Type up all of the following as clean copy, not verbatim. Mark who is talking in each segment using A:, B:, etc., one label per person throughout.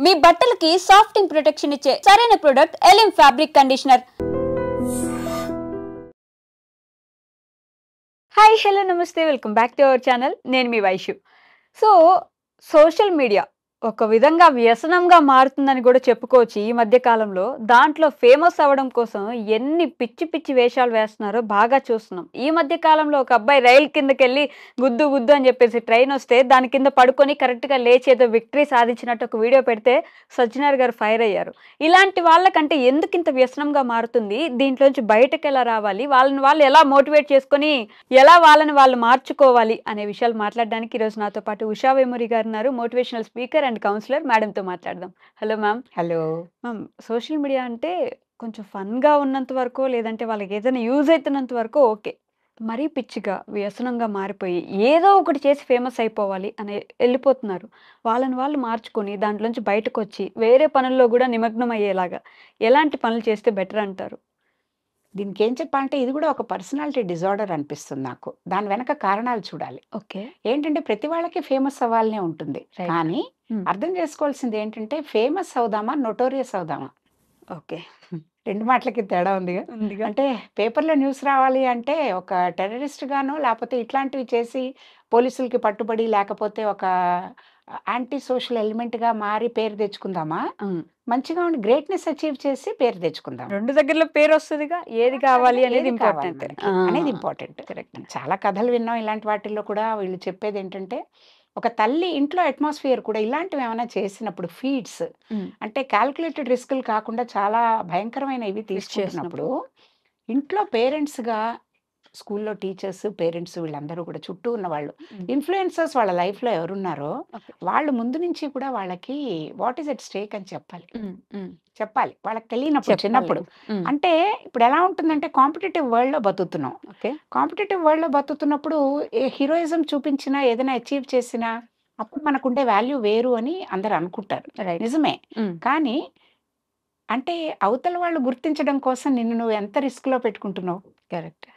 A: మీ బట్టలకి సాఫ్టింగ్ ప్రొటెక్షన్ ఇచ్చే సరైన ప్రొడక్ట్ ఎలిమ్ ఫ్యాబ్రిక్ కండిషనర్. హాయ్ హలో నమస్తే, welcome back to our channel. నేను మీ వైషు. సోషల్ మీడియా ఒక విధంగా వ్యసనంగా మారుతుందని కూడా చెప్పుకోవచ్చు. ఈ మధ్య కాలంలో దాంట్లో ఫేమస్ అవ్వడం కోసం ఎన్ని పిచ్చి పిచ్చి వేషాలు వేస్తున్నారో బాగా చూస్తున్నాం. ఈ మధ్య కాలంలో ఒక అబ్బాయి రైలు కిందకెళ్ళి గుద్దు గుద్దు అని చెప్పేసి ట్రైన్ వస్తే దాని కింద పడుకొని కరెక్ట్గా లేచి ఏదో విక్టరీ సాధించినట్టు ఒక వీడియో పెడితే సజ్జనార్ గారు ఫైర్ అయ్యారు. ఇలాంటి వాళ్ళకంటే ఎందుకు ఇంత వ్యసనంగా మారుతుంది, దీంట్లోంచి బయటకు ఎలా రావాలి, వాళ్ళని వాళ్ళు ఎలా మోటివేట్ చేసుకొని ఎలా వాళ్ళని వాళ్ళు మార్చుకోవాలి అనే విషయాలు మాట్లాడడానికి ఈరోజు నాతో పాటు ఉషా వేమూరి గారు ఉన్నారు, మోటివేషనల్ స్పీకర్ అండ్ కౌన్సిలర్. మేడంతో మాట్లాడదాం. Hello ma'am.
B: Hello
A: ma'am, social media అంటే కొంచెం ఫన్గా ఉన్నంత వరకు, లేదంటే వాళ్ళకి ఏదైనా యూజ్ అవుతున్నంత వరకు ఓకే. మరీ పిచ్చిగా వ్యసనంగా మారిపోయి ఏదో ఒకటి చేసి ఫేమస్ అయిపోవాలి అని వెళ్ళిపోతున్నారు. వాళ్ళని వాళ్ళు మార్చుకొని దాంట్లోంచి బయటకు వచ్చి వేరే పనుల్లో కూడా నిమగ్నం అయ్యేలాగా ఎలాంటి పనులు చేస్తే బెటర్ అంటారు?
B: దీనికి ఏం చెప్పాలంటే ఇది కూడా ఒక పర్సనాలిటీ డిజార్డర్ అనిపిస్తుంది నాకు. దాని వెనక కారణాలు చూడాలి.
A: ఓకే.
B: ఏంటంటే ప్రతి వాళ్ళకి ఫేమస్ అవ్వాలనే ఉంటుంది.
A: Right.
B: కానీ అర్థం చేసుకోవాల్సింది ఏంటంటే ఫేమస్ అవుదామా నోటోరియస్ అవుదామా,
A: ఓకే.
B: రెండు మాటలకి తేడా ఉందిగా.
A: ఉందిగా.
B: అంటే పేపర్లో న్యూస్ రావాలి అంటే ఒక టెర్రరిస్ట్ గానో లేకపోతే ఇట్లాంటివి చేసి పోలీసులకి పట్టుబడి లేకపోతే ఒక యాంటీ సోషల్ ఎలిమెంట్గా మారి పేరు తెచ్చుకుందామా, మంచిగా ఉండి గ్రేట్నెస్ అచీవ్ చేసి పేరు తెచ్చుకుందాం.
A: రెండు దగ్గరలో పేరు వస్తుందిగా, ఏది కావాలి అనేది
B: ఏది కావాలి
A: ఇంపార్టెంట్
B: మనకి అనేది ఇంపార్టెంట్.
A: కరెక్ట్.
B: చాలా కథలు విన్నాం. ఇలాంటి వాటిల్లో కూడా వీళ్ళు చెప్పేది ఏంటంటే ఒక తల్లి ఇంట్లో అట్మాస్ఫియర్ కూడా ఇలాంటివి ఏమైనా చేసినప్పుడు ఫీడ్స్ అంటే క్యాల్కులేటెడ్ రిస్కులు కాకుండా చాలా భయంకరమైన ఇవి తీసుకుంటున్నప్పుడు ఇంట్లో పేరెంట్స్గా స్కూల్లో టీచర్స్ పేరెంట్స్ వీళ్ళందరూ కూడా చుట్టూ ఉన్న వాళ్ళు ఇన్ఫ్లుయెన్సర్స్ వాళ్ళ లైఫ్లో ఎవరున్నారో వాళ్ళు ముందు నుంచి కూడా వాళ్ళకి వాట్ ఈస్ ఎట్ స్టేక్ అని చెప్పాలి వాళ్ళకి తెలియనప్పుడు చిన్నప్పుడు. అంటే ఇప్పుడు ఎలా ఉంటుందంటే కాంపిటేటివ్ వరల్డ్లో బతుకుతున్నాం. కాంపిటేటివ్ వరల్డ్లో బతుకుతున్నప్పుడు హీరోయిజం చూపించినా ఏదైనా అచీవ్ చేసినా అప్పుడు మనకుండే వాల్యూ వేరు అని అందరు అనుకుంటారు. నిజమే. కానీ అంటే అవతల వాళ్ళు గుర్తించడం కోసం నిన్ను నువ్వు ఎంత రిస్క్లో పెట్టుకుంటున్నావు.
A: కరెక్ట్.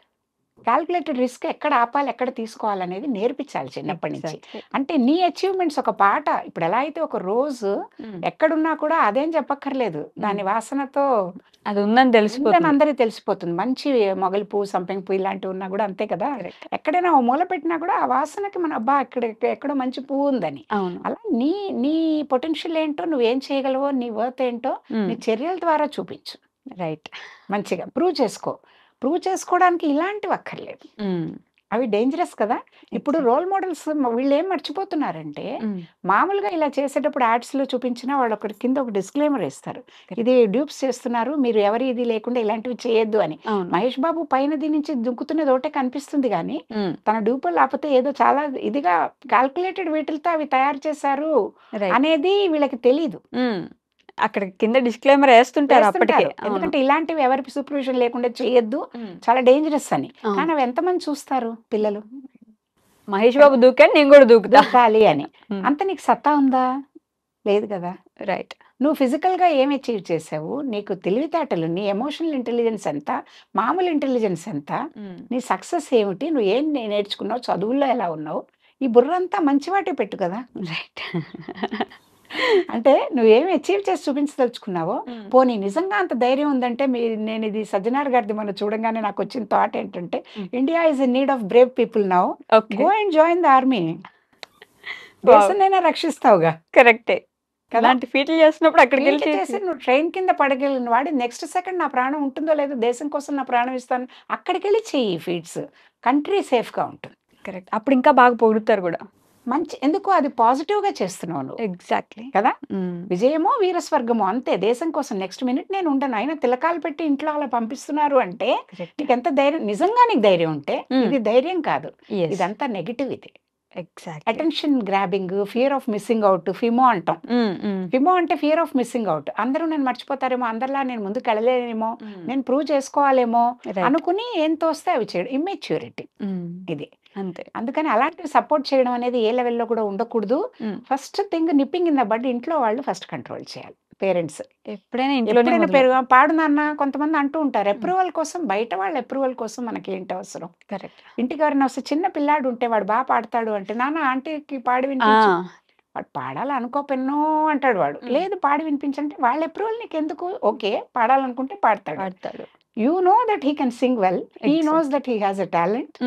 B: క్యాల్కులేటెడ్ రిస్క్ ఎక్కడ ఆపాలి ఎక్కడ తీసుకోవాలనేది నేర్పించాలి చిన్నప్పటి నుంచి. అంటే నీ అచీవ్మెంట్స్ ఒక పాట. ఇప్పుడు ఎలా అయితే ఒక రోజు ఎక్కడున్నా కూడా అదేం చెప్పక్కర్లేదు, దాని వాసనతో
A: అది ఉందని తెలిసిపోతుంది,
B: అందరికీ తెలిసిపోతుంది. మంచి మొగలి పువ్వు సంపెంగ పువ్వు ఇలాంటివి ఉన్నా కూడా అంతే కదా. ఎక్కడైనా ఓ మూల పెట్టినా కూడా ఆ వాసనకి మన అబ్బా ఎక్కడో మంచి పువ్వు ఉందని. అలా నీ నీ పొటెన్షియల్ ఏంటో, నువ్వేం చేయగలవో, నీ వర్త్ ఏంటో నీ చర్యల ద్వారా చూపించు.
A: రైట్.
B: మంచిగా ప్రూవ్ చేసుకో. ప్రూవ్ చేసుకోవడానికి ఇలాంటివి అక్కర్లేదు, అవి డేంజరస్ కదా. ఇప్పుడు రోల్ మోడల్స్ వీళ్ళు ఏం మర్చిపోతున్నారంటే మామూలుగా ఇలా చేసేటప్పుడు యాడ్స్లో చూపించినా వాళ్ళు ఒకటి కింద ఒక డిస్క్లైమర్ ఇస్తారు, ఇది డ్యూప్స్ చేస్తున్నారు, మీరు ఎవరి ఇది లేకుండా ఇలాంటివి చేయొద్దు అని. మహేష్ బాబు పైన దీని నుంచి దుంకుతున్నది ఒకటే కనిపిస్తుంది కానీ తన డ్యూపులు లేకపోతే ఏదో చాలా ఇదిగా క్యాల్కులేటెడ్ వీటితో అవి తయారు చేశారు అనేది వీళ్ళకి తెలీదు.
A: అక్కడ కింద డిస్క్లైమర్ వేస్తుంటారు అప్పటికే.
B: ఎందుకంటే ఇలాంటివి ఎవరికి సూపర్విజన్ లేకుండా చేయొద్దు, చాలా డేంజరస్ అని. కానీ అవి ఎంతమంది చూస్తారు పిల్లలు.
A: మహేష్ బాబు దూకాను నేను కూడా
B: దూకాలి అని. అంత నీకు సత్తా ఉందా? లేదు కదా.
A: రైట్.
B: నువ్వు ఫిజికల్గా ఏం అచీవ్ చేసావు, నీకు తెలివితేటలు, నీ ఎమోషనల్ ఇంటెలిజెన్స్ ఎంత, మామూలు ఇంటెలిజెన్స్ ఎంత, నీ సక్సెస్ ఏమిటి, నువ్వు ఏం నేర్చుకున్నావు, చదువుల్లో ఎలా ఉన్నావు, ఈ బుర్రంతా మంచివాటే పెట్టు కదా.
A: రైట్.
B: అంటే నువ్వేమి అచీవ్ చేసి చూపించదలుచుకున్నావో. పోనీ నిజంగా అంత ధైర్యం ఉందంటే నేను ఇది సజ్జనార్ గారిది మనం చూడంగానే నాకు వచ్చిన థాట్ ఏంటంటే India is in need of brave people now, go and join the army. దేశాన్నైనా రక్షిస్తావుగా.
A: కరెక్టే. అలాంటి ఫీట్లు చేసినప్పుడు అక్కడికి వెళ్ళి
B: చేసి నువ్వు ట్రైన్ కింద పడగలిగిన వాడు నెక్స్ట్ సెకండ్ నా ప్రాణం ఉంటుందో లేదో, దేశం కోసం నా ప్రాణం ఇస్తాను, అక్కడికి వెళ్ళి చెయ్యి ఫీడ్స్. కంట్రీ సేఫ్గా ఉంటుంది.
A: కరెక్ట్. అప్పుడు ఇంకా బాగా పొగుడుతారు కూడా.
B: మంచి ఎందుకు అది పాజిటివ్గా చేస్తున్నావు నువ్వు.
A: ఎగ్జాక్ట్లీ
B: కదా. విజయమో వీరస్వర్గమో అంతే. దేశం కోసం నెక్స్ట్ మినిట్ నేను ఉండను, అయినా తిలకాలు పెట్టి ఇంట్లో అలా పంపిస్తున్నారు అంటే నీకు ఎంత ధైర్యం. నిజంగా నీకు ధైర్యం ఉంటే ఇది ధైర్యం కాదు, ఇదంతా నెగిటివ్. ఇది attention grabbing, fear of missing out, FOMO అంటాం. ఫిమో అంటే ఫియర్ ఆఫ్ మిస్సింగ్ అవుట్. అందరూ నేను మర్చిపోతారేమో, అందరిలా నేను ముందుకు వెళ్ళలేనేమో, నేను ప్రూవ్ చేసుకోవాలేమో అనుకుని ఏం తోస్తే అవి చేయడం ఇమ్మెచ్యూరిటీ. ఇది
A: అంతే.
B: అందుకని అలాంటివి సపోర్ట్ చేయడం అనేది ఏ లెవెల్లో కూడా ఉండకూడదు. First thing nipping in the bud ఇంట్లో వాళ్ళు ఫస్ట్ కంట్రోల్ చేయాలి. పేరెంట్స్ ఎప్పుడైనా పాడు నాన్న కొంతమంది అంటూ ఉంటారు అప్రూవల్ కోసం. బయట వాళ్ళ అప్రూవల్ కోసం మనకి ఏంటి అవసరం.
A: కరెక్ట్.
B: ఇంటికి ఎవరైనా వస్తే చిన్న పిల్లాడు ఉంటే వాడు బాగా పాడతాడు అంటే నాన్న ఆంటీకి పాడి వినిపించు. వాడు పాడాలనుకోపెన్నో అంటాడు వాడు. లేదు పాడి వినిపించంటే వాళ్ళ అప్రూవల్ నీకెందుకు? ఓకే. పాడాలనుకుంటే పాడతాడు.
A: పాడతాడు.
B: You know that he can sing well. He knows that he has a talent.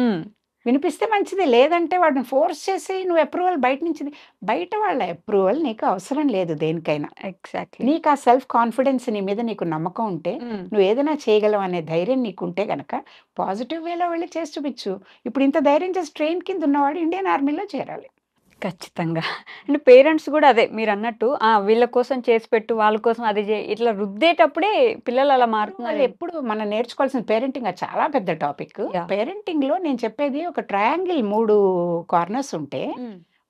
B: వినిపిస్తే మంచిది. లేదంటే వాడిని ఫోర్స్ చేసి నువ్వు అప్రూవల్ బయట నుంచి బయట వాళ్ళ అప్రూవల్ నీకు అవసరం లేదు దేనికైనా.
A: ఎగ్జాక్ట్లీ.
B: నీకు ఆ సెల్ఫ్ కాన్ఫిడెన్స్ నీ మీద నీకు నమ్మకం ఉంటే నువ్వు ఏదైనా చేయగలవు అనే ధైర్యం నీకుంటే గనక పాజిటివ్ వేలో వెళ్ళి చేసి చూపించు. ఇప్పుడు ఇంత ధైర్యం చేసి ట్రైన్ కింద ఉన్నవాడు ఇండియన్ ఆర్మీలో చేరాలి.
A: ఖచ్చితంగా. అంటే పేరెంట్స్ కూడా అదే మీరు అన్నట్టు వీళ్ళ కోసం చేసి పెట్టు, వాళ్ళ కోసం అది ఇట్లా రుద్దేటప్పుడే పిల్లలు అలా మారుతున్నారు.
B: ఎప్పుడు మనం నేర్చుకోవాల్సిన పేరెంటింగ్ అది చాలా పెద్ద టాపిక్. పేరెంటింగ్ లో నేను చెప్పేది ఒక ట్రయాంగిల్ 3 కార్నర్స్ ఉంటే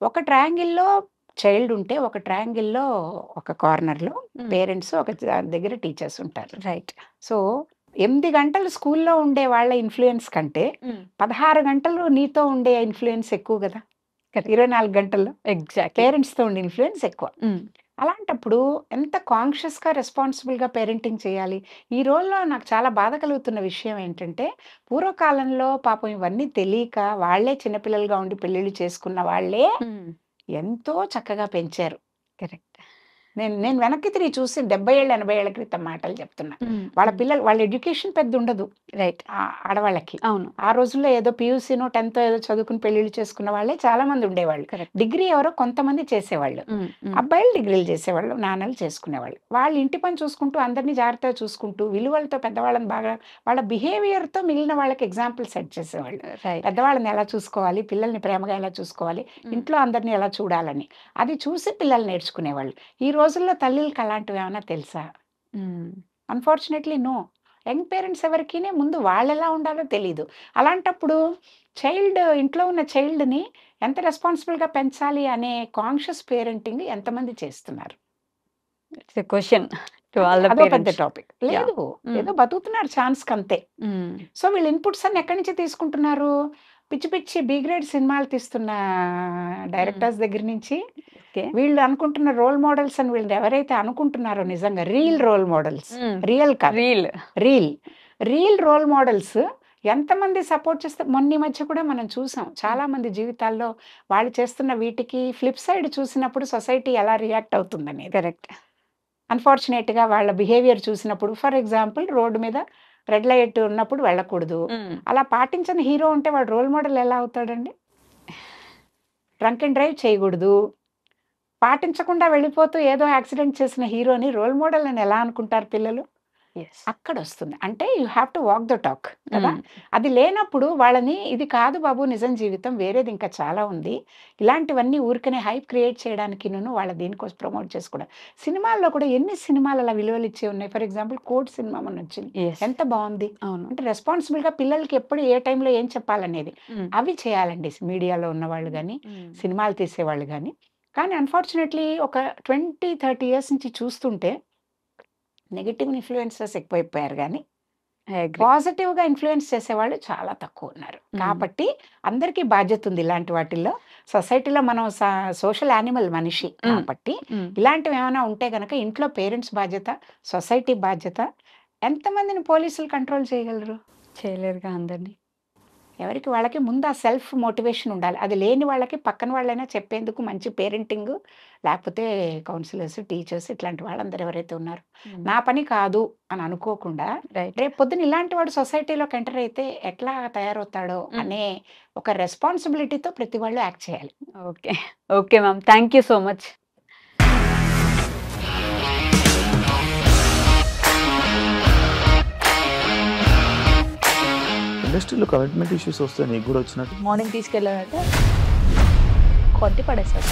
B: ఒక ట్రయాంగిల్లో చైల్డ్ ఉంటే ఒక ట్రయాంగిల్లో ఒక కార్నర్లో పేరెంట్స్ ఒక దగ్గర టీచర్స్ ఉంటారు.
A: రైట్.
B: సో 8 గంటలు స్కూల్లో ఉండే వాళ్ళ ఇన్ఫ్లుయెన్స్ కంటే 16 గంటలు నీతో ఉండే ఇన్ఫ్లుయెన్స్ ఎక్కువ కదా. 24 గంటల్లో
A: ఎగ్జాక్ట్
B: పేరెంట్స్తో ఉండే ఇన్ఫ్లుయెన్స్ ఎక్కువ. అలాంటప్పుడు ఎంత కాన్షియస్గా రెస్పాన్సిబుల్గా పేరెంటింగ్ చేయాలి. ఈ రోజులో నాకు చాలా బాధ కలుగుతున్న విషయం ఏంటంటే పూర్వకాలంలో పాపం ఇవన్నీ తెలియక వాళ్లే చిన్నపిల్లలుగా ఉండి పెళ్ళిళ్ళు చేసుకున్న వాళ్ళే ఎంతో చక్కగా పెంచారు.
A: కరెక్ట్.
B: నేను వెనక్కి తిరిగి చూసి 70 ఏళ్ళ 80 ఏళ్ల క్రితం మాటలు చెప్తున్నా. వాళ్ళ పిల్లలు వాళ్ళ ఎడ్యుకేషన్ పెద్ద ఉండదు.
A: రైట్.
B: ఆడవాళ్ళకి
A: అవును.
B: ఆ రోజుల్లో ఏదో PUCనో 10థ్ ఏదో చదువుకుని పెళ్లిళ్ళు చేసుకున్న వాళ్ళే చాలా మంది ఉండేవాళ్ళు. డిగ్రీ ఎవరో కొంతమంది చేసేవాళ్ళు. అబ్బాయిలు డిగ్రీలు చేసేవాళ్ళు, నాన్నలు చేసుకునేవాళ్ళు. వాళ్ళు ఇంటి పని చూసుకుంటూ అందరినీ జాగ్రత్తగా చూసుకుంటూ విలువలతో పెద్దవాళ్ళని బాగా వాళ్ళ బిహేవియర్తో మిగిలిన వాళ్ళకి ఎగ్జాంపుల్ సెట్ చేసేవాళ్ళు. పెద్దవాళ్ళని ఎలా చూసుకోవాలి, పిల్లల్ని ప్రేమగా ఎలా చూసుకోవాలి, ఇంట్లో అందరినీ ఎలా చూడాలని అది చూసి పిల్లలు నేర్చుకునేవాళ్ళు. ఈ రోజుల్లో తల్లికి అలాంటివి ఏమైనా తెలుసా? Unfortunately no. యంగ్ పేరెంట్స్ ఎవరికి ముందు వాళ్ళు ఎలా ఉండాలో తెలియదు. అలాంటప్పుడు ఇంట్లో ఉన్న చైల్డ్ని ఎంత రెస్పాన్సిబుల్గా పెంచాలి అనే కాన్షియస్ పేరెంటింగ్ ఎంతమంది చేస్తున్నారు? అదో పెద్ద టాపిక్. లేదు, ఏదో బతుకుతున్నారు ఛాన్స్ కంతే. సో వీళ్ళు ఇన్పుట్స్ అన్ని ఎక్కడి నుంచి తీసుకుంటున్నారు? పిచ్చి పిచ్చి బి గ్రేడ్ సినిమాలు తీస్తున్న డైరెక్టర్స్ దగ్గర నుంచి వీళ్ళు అనుకుంటున్న రోల్ మోడల్స్ అని వీళ్ళు ఎవరైతే అనుకుంటున్నారో నిజంగా real role models, real role models ఎంతమంది సపోర్ట్ చేస్తే మొన్న మధ్య కూడా మనం చూసాం చాలా మంది జీవితాల్లో వాళ్ళు చేస్తున్న వీటికి ఫ్లిప్ సైడ్ చూసినప్పుడు సొసైటీ ఎలా రియాక్ట్ అవుతుందనేది.
A: కరెక్ట్.
B: అన్ఫార్చునేట్గా వాళ్ళ బిహేవియర్ చూసినప్పుడు ఫర్ ఎగ్జాంపుల్ రోడ్డు మీద రెడ్ లైట్ ఉన్నప్పుడు వెళ్ళకూడదు అలా పాటించని హీరో ఉంటే వాడు రోల్ మోడల్ ఎలా అవుతాడండి? డ్రంక్ అండ్ డ్రైవ్ చేయకూడదు పాటించకుండా వెళ్ళిపోతూ ఏదో యాక్సిడెంట్ చేసిన హీరోని రోల్ మోడల్ అని ఎలా అనుకుంటారు పిల్లలు? అక్కడ వస్తుంది. అంటే you have to walk the talk కదా. అది లేనప్పుడు వాళ్ళని ఇది కాదు బాబు నిజం జీవితం వేరేది ఇంకా చాలా ఉంది, ఇలాంటివన్నీ ఊరికనే హైప్ క్రియేట్ చేయడానికి వాళ్ళ దీనికోసం ప్రమోట్ చేసుకోవడం. సినిమాల్లో కూడా ఎన్ని సినిమాలు అలా విలువలు ఇచ్చే ఉన్నాయి. ఫర్ ఎగ్జాంపుల్ కోడ్ సినిమా మన వచ్చింది, ఎంత బాగుంది. అంటే రెస్పాన్సిబుల్గా పిల్లలకి ఎప్పుడు ఏ టైంలో ఏం చెప్పాలనేది అవి చేయాలండి మీడియాలో ఉన్న వాళ్ళు కానీ సినిమాలు తీసేవాళ్ళు కానీ. కానీ అన్ఫార్చునేట్లీ ఒక 20-30 ఇయర్స్ నుంచి చూస్తుంటే నెగిటివ్ ఇన్ఫ్లుయెన్సర్స్ ఎక్కువైపోయారు కానీ పాజిటివ్గా ఇన్ఫ్లుయెన్స్ చేసేవాళ్ళు చాలా తక్కువ ఉన్నారు. కాబట్టి అందరికీ బాధ్యత ఉంది ఇలాంటి వాటిల్లో. సొసైటీలో మనం సోషల్ యానిమల్ మనిషి కాబట్టి ఇలాంటివి ఏమైనా ఉంటే కనుక ఇంట్లో పేరెంట్స్ బాధ్యత, సొసైటీ బాధ్యత. ఎంతమందిని పోలీసులు కంట్రోల్ చేయగలరు?
A: చేయలేరుగా అందరినీ.
B: ఎవరికి వాళ్ళకి ముందు ఆ సెల్ఫ్ మోటివేషన్ ఉండాలి. అది లేని వాళ్ళకి పక్కన వాళ్ళైనా చెప్పేందుకు మంచి పేరెంటింగ్ లేకపోతే కౌన్సిలర్స్, టీచర్స్ ఇట్లాంటి వాళ్ళందరూ ఎవరైతే ఉన్నారో నా పని కాదు అని అనుకోకుండా రేపు పొద్దున ఇలాంటి వాడు సొసైటీలోకి ఎంటర్ అయితే ఎట్లా తయారవుతాడో అనే ఒక రెస్పాన్సిబిలిటీతో ప్రతి వాళ్ళు యాక్ట్ చేయాలి.
A: Okay okay ma'am, thank you so much.
C: ఇండస్ట్రీలో కమిట్మెంట్ ఇష్యూస్ వస్తే నీకు కూడా వచ్చినట్టు?
D: మార్నింగ్ తీసుకెళ్ళాలంటే కొట్టి పడేసాడు.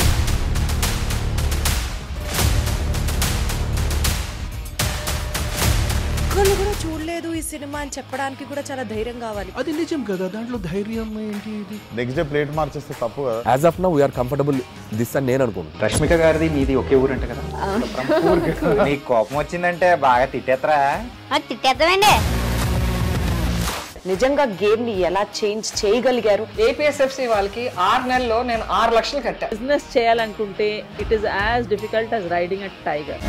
E: ఒక్కళ్ళు కూడా చూడలేదు ఈ సినిమా అని చెప్పడానికి కూడా చాలా ధైర్యం కావాలి.
F: అది నిజం కదా, దాంట్లో ధైర్యం ఏంటి? ఇది
C: నెక్స్ట్ డే ప్లేట్ మార్చేస్తే తప్పు కదా.
G: As of now we are comfortable this అని నేను అనుకుంటున్నాను.
H: రష్మిక గారిది మీది ఒకే ఊరు అంట కదా?
I: నీకు కోపం వచ్చిందంటే బాగా తిట్టేత్తరా?
J: తిట్టేద్దామండి.
E: నిజంగా గేమ్ ని ఎలా చేంజ్ చేయగలిగారు?
K: ఏపీఎస్ఎఫ్సి వాళ్ళకి 6 నెలల్లో నేను 6 లక్షలు కట్టా.
D: బిజినెస్ చేయాలనుకుంటే it is as difficult as riding a tiger.